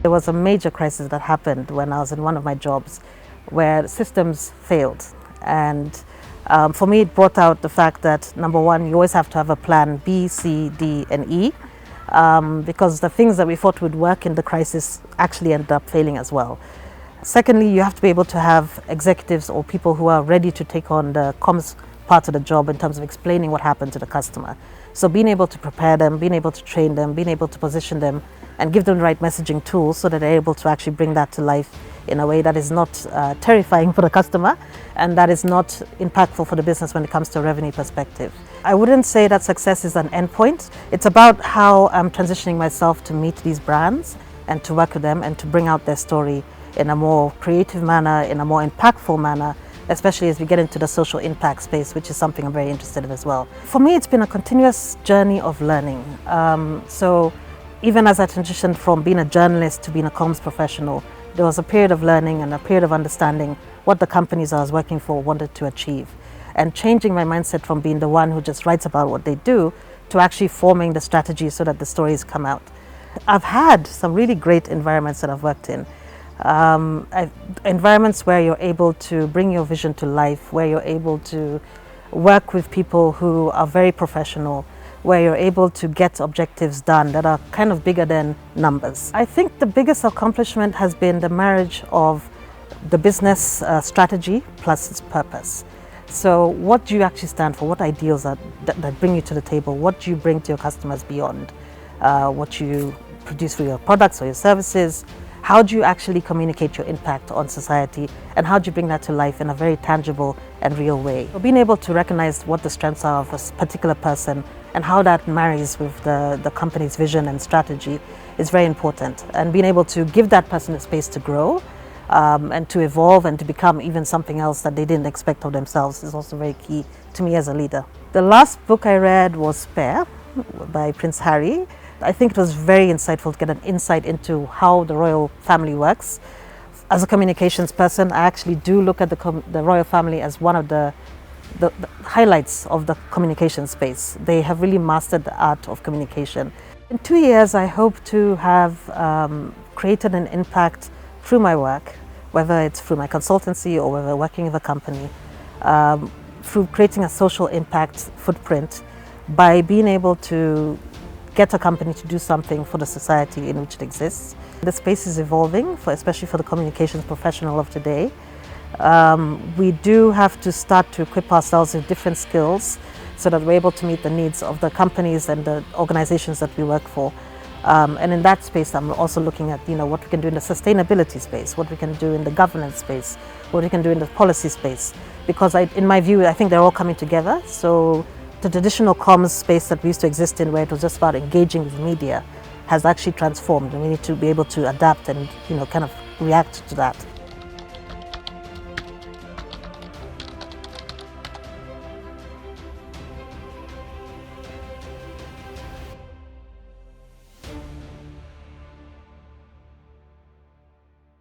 There was a major crisis that happened when I was in one of my jobs where systems failed. And for me, it brought out the fact that, number one, you always have to have a plan B, C, D, and E, because the things that we thought would work in the crisis actually ended up failing as well. Secondly, you have to be able to have executives or people who are ready to take on the comms part of the job in terms of explaining what happened to the customer. So being able to prepare them, being able to train them, being able to position them and give them the right messaging tools so that they're able to actually bring that to life in a way that is not terrifying for the customer and that is not impactful for the business when it comes to a revenue perspective. I wouldn't say that success is an endpoint. It's about how I'm transitioning myself to meet these brands and to work with them and to bring out their story in a more creative manner, in a more impactful manner, especially as we get into the social impact space, which is something I'm very interested in as well. For me, it's been a continuous journey of learning. So even as I transitioned from being a journalist to being a comms professional, there was a period of learning and a period of understanding what the companies I was working for wanted to achieve, and changing my mindset from being the one who just writes about what they do to actually forming the strategy so that the stories come out. I've had some really great environments that I've worked in. Environments where you're able to bring your vision to life, where you're able to work with people who are very professional, where you're able to get objectives done that are kind of bigger than numbers. I think the biggest accomplishment has been the marriage of the business strategy plus its purpose. So what do you actually stand for? What ideals that bring you to the table? What do you bring to your customers beyond what you produce for your products or your services? How do you actually communicate your impact on society, and how do you bring that to life in a very tangible and real way? So being able to recognize what the strengths are of a particular person and how that marries with the company's vision and strategy is very important. And being able to give that person a space to grow and to evolve and to become even something else that they didn't expect of themselves is also very key to me as a leader. The last book I read was Spare by Prince Harry. I think it was very insightful to get an insight into how the royal family works. As a communications person, I actually do look at the royal family as one of the highlights of the communication space. They have really mastered the art of communication. In 2 years, I hope to have created an impact through my work, whether it's through my consultancy or whether working with a company, through creating a social impact footprint by being able to get a company to do something for the society in which it exists. The space is evolving, especially for the communications professional of today. We do have to start to equip ourselves with different skills so that we're able to meet the needs of the companies and the organizations that we work for. And in that space, I'm also looking at what we can do in the sustainability space, what we can do in the governance space, what we can do in the policy space. Because in my view, I think they're all coming together. So the traditional comms space that we used to exist in, where it was just about engaging with media, has actually transformed, and we need to be able to adapt and kind of react to that.